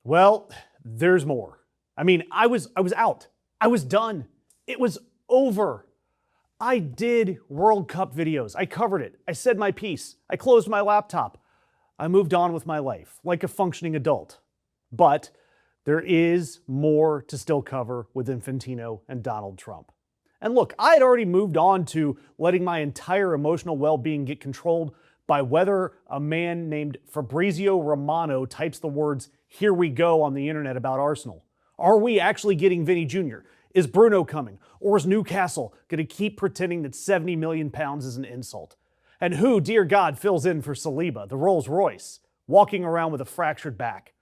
Well, there's more. I was out. I was done. It was over. I did World Cup videos. I covered it. I said my piece. I closed my laptop. I moved on with my life like a functioning adult. But there is more to still cover with Infantino and Donald Trump. And look, I had already moved on to letting my entire emotional well-being get controlled by whether a man named Fabrizio Romano types the words "here we go" on the internet about Arsenal. Are we actually getting Vinny Jr.? Is Bruno coming? Or is Newcastle going to keep pretending that 70 million pounds is an insult? And who, dear God, fills in for Saliba, the Rolls Royce, walking around with a fractured back?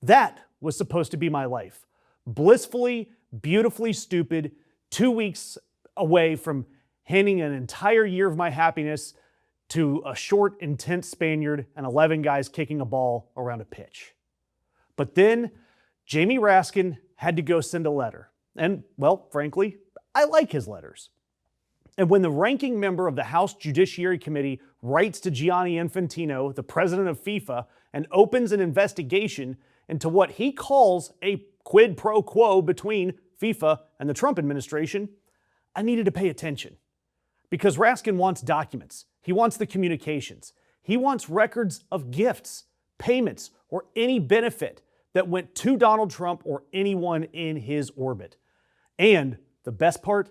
That was supposed to be my life. Blissfully, beautifully stupid, 2 weeks away from handing an entire year of my happiness to a short, intense Spaniard and 11 guys kicking a ball around a pitch. But then Jamie Raskin had to go send a letter. And, well, frankly, I like his letters. And when the ranking member of the House Judiciary Committee writes to Gianni Infantino, the president of FIFA, and opens an investigation into what he calls a quid pro quo between FIFA and the Trump administration, I needed to pay attention. Because Raskin wants documents. He wants the communications. He wants records of gifts, payments, or any benefit that went to Donald Trump or anyone in his orbit. And the best part,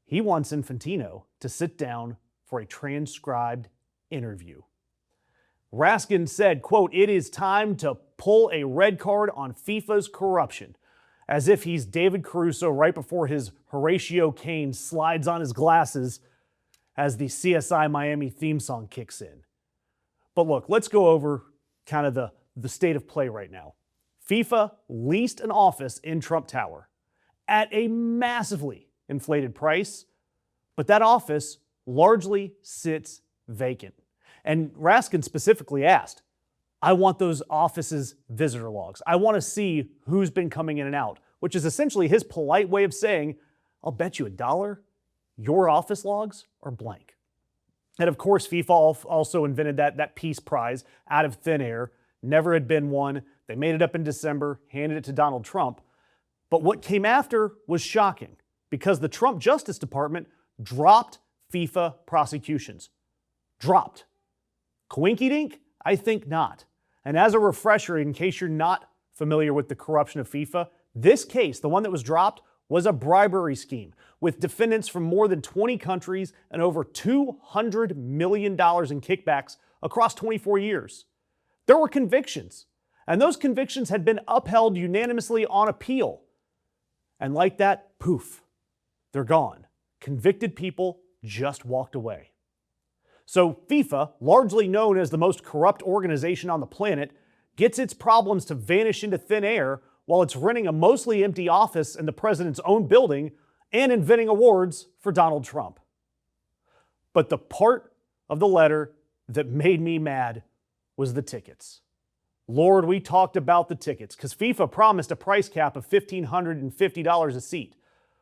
he wants Infantino to sit down for a transcribed interview. Raskin said, quote, "It is time to pull a red card on FIFA's corruption," as if he's David Caruso right before his Horatio Kane slides on his glasses as the CSI Miami theme song kicks in. But look, let's go over kind of the state of play right now. FIFA leased an office in Trump Tower at a massively inflated price, but that office largely sits vacant. And Raskin specifically asked, I want those offices' visitor logs. I want to see who's been coming in and out, which is essentially his polite way of saying, I'll bet you $1, your office logs are blank. And of course, FIFA also invented that peace prize out of thin air. Never had been one. They made it up in December, handed it to Donald Trump. But what came after was shocking because the Trump Justice Department dropped FIFA prosecutions. Dropped. Coinky-dink? I think not. And as a refresher, in case you're not familiar with the corruption of FIFA, this case, the one that was dropped, was a bribery scheme with defendants from more than 20 countries and over $200 million in kickbacks across 24 years. There were convictions, and those convictions had been upheld unanimously on appeal. And like that, poof, they're gone. Convicted people just walked away. So FIFA, largely known as the most corrupt organization on the planet, gets its problems to vanish into thin air while it's renting a mostly empty office in the president's own building and inventing awards for Donald Trump. But the part of the letter that made me mad was the tickets. Lord, we talked about the tickets because FIFA promised a price cap of $1,550 a seat.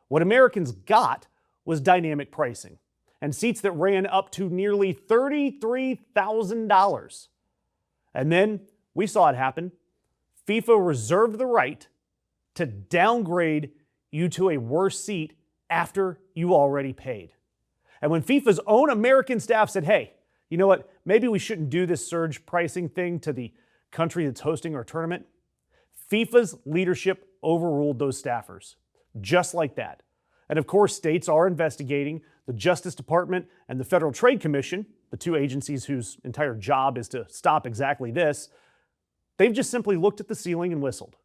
What Americans got was dynamic pricing and seats that ran up to nearly $33,000. And then we saw it happen. FIFA reserved the right to downgrade you to a worse seat after you already paid. And when FIFA's own American staff said, hey, you know what, maybe we shouldn't do this surge pricing thing to the country that's hosting our tournament, FIFA's leadership overruled those staffers, just like that. And of course, states are investigating. The Justice Department and the Federal Trade Commission, the two agencies whose entire job is to stop exactly this, they've just simply looked at the ceiling and whistled.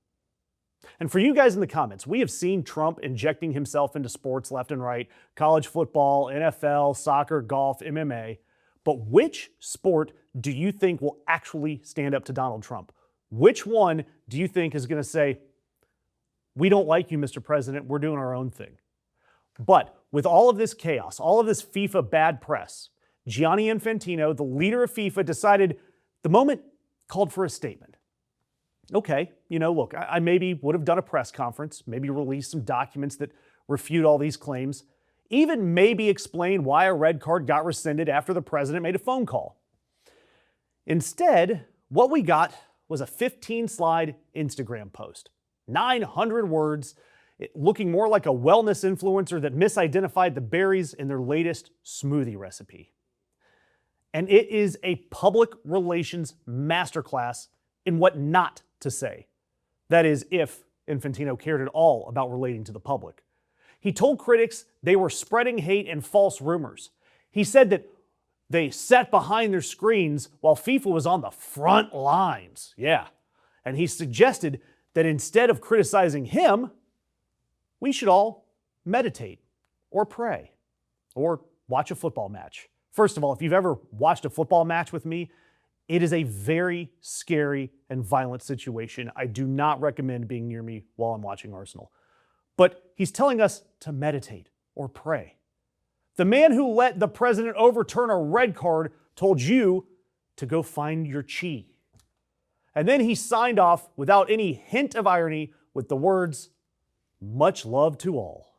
And for you guys in the comments, we have seen Trump injecting himself into sports left and right, college football, NFL, soccer, golf, MMA. But which sport do you think will actually stand up to Donald Trump? Which one do you think is going to say, we don't like you, Mr. President, we're doing our own thing? But with all of this chaos, all of this FIFA bad press, Gianni Infantino, the leader of FIFA, decided the moment called for a statement. Okay, look, I maybe would have done a press conference, maybe released some documents that refute all these claims, even maybe explain why a red card got rescinded after the president made a phone call. Instead, what we got was a 15-slide Instagram post. 900 words, looking more like a wellness influencer that misidentified the berries in their latest smoothie recipe. And it is a public relations masterclass in what not to say. That is, if Infantino cared at all about relating to the public. He told critics they were spreading hate and false rumors. He said that they sat behind their screens while FIFA was on the front lines. Yeah. And he suggested that instead of criticizing him, we should all meditate or pray or watch a football match. First of all, if you've ever watched a football match with me, it is a very scary and violent situation. I do not recommend being near me while I'm watching Arsenal. But he's telling us to meditate or pray. The man who let the president overturn a red card told you to go find your chi. And then he signed off without any hint of irony with the words, "Much love to all."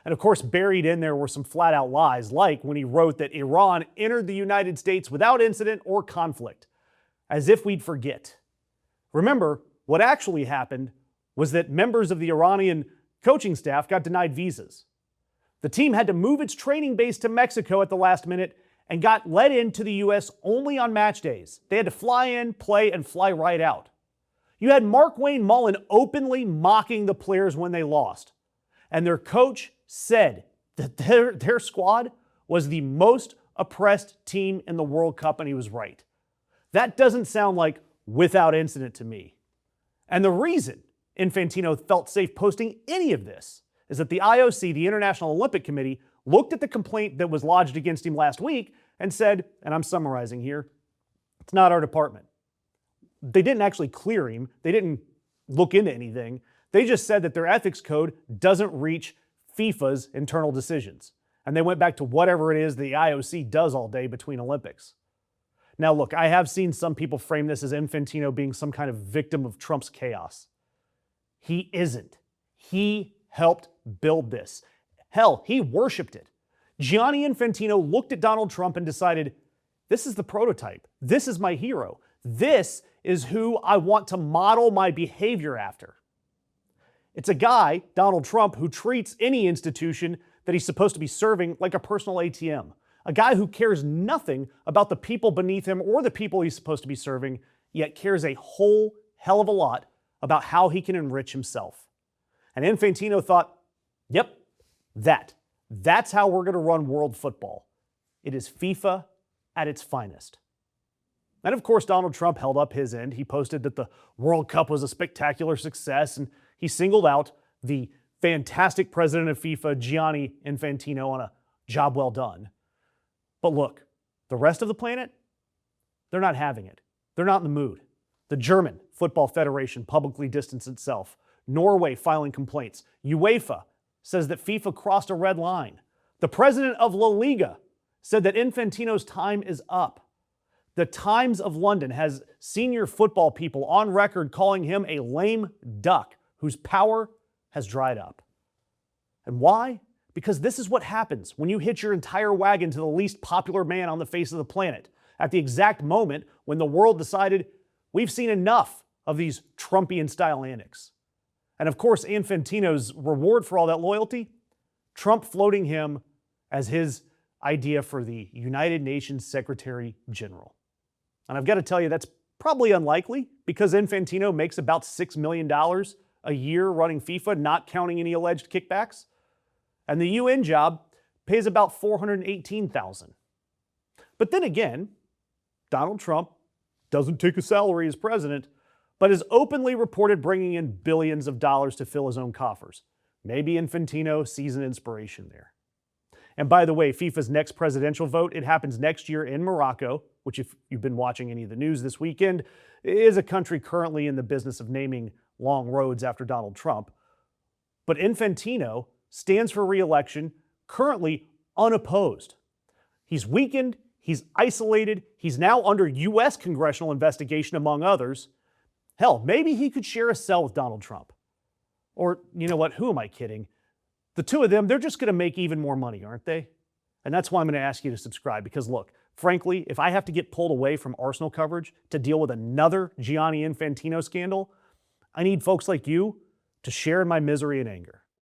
And of course, buried in there were some flat out lies, like when he wrote that Iran entered the United States without incident or conflict, as if we'd forget. Remember, what actually happened was that members of the Iranian coaching staff got denied visas. The team had to move its training base to Mexico at the last minute and got let into the U.S. only on match days. They had to fly in, play, and fly right out. You had Mark Wayne Mullen openly mocking the players when they lost. And their coach said that their squad was the most oppressed team in the World Cup, and he was right. That doesn't sound like without incident to me. And the reason Infantino felt safe posting any of this is that the IOC, the International Olympic Committee, looked at the complaint that was lodged against him last week and said, and I'm summarizing here, it's not our department. They didn't actually clear him. They didn't look into anything. They just said that their ethics code doesn't reach FIFA's internal decisions. And they went back to whatever it is the IOC does all day between Olympics. Now look, I have seen some people frame this as Infantino being some kind of victim of Trump's chaos. He isn't. He helped build this. Hell, he worshiped it. Gianni Infantino looked at Donald Trump and decided, this is the prototype. This is my hero. This is who I want to model my behavior after. It's a guy, Donald Trump, who treats any institution that he's supposed to be serving like a personal ATM. A guy who cares nothing about the people beneath him or the people he's supposed to be serving, yet cares a whole hell of a lot about how he can enrich himself. And Infantino thought, yep, that's how we're going to run world football. It is FIFA at its finest. And of course, Donald Trump held up his end. He posted that the World Cup was a spectacular success, and he singled out the fantastic president of FIFA, Gianni Infantino, on a job well done. But look, the rest of the planet, they're not having it. They're not in the mood. The German Football Federation publicly distanced itself. Norway filing complaints. UEFA says that FIFA crossed a red line. The president of La Liga said that Infantino's time is up. The Times of London has senior football people on record calling him a lame duck whose power has dried up. And why? Because this is what happens when you hitch your entire wagon to the least popular man on the face of the planet at the exact moment when the world decided we've seen enough of these Trumpian-style antics. And of course, Infantino's reward for all that loyalty, Trump floating him as his idea for the United Nations Secretary General. And I've got to tell you, that's probably unlikely because Infantino makes about $6 million a year running FIFA, not counting any alleged kickbacks. And the UN job pays about $418,000. But then again, Donald Trump doesn't take a salary as president, but is openly reported bringing in billions of dollars to fill his own coffers. Maybe Infantino sees an inspiration there. And by the way, FIFA's next presidential vote, it happens next year in Morocco, which if you've been watching any of the news this weekend, is a country currently in the business of naming long roads after Donald Trump. But Infantino stands for re-election, currently unopposed. He's weakened, he's isolated, he's now under U.S. congressional investigation, among others. Hell, maybe he could share a cell with Donald Trump. Or, you know what, who am I kidding? The two of them, they're just going to make even more money, aren't they? And that's why I'm going to ask you to subscribe, because look, Frankly, if I have to get pulled away from Arsenal coverage to deal with another Gianni Infantino scandal, I need folks like you to share in my misery and anger.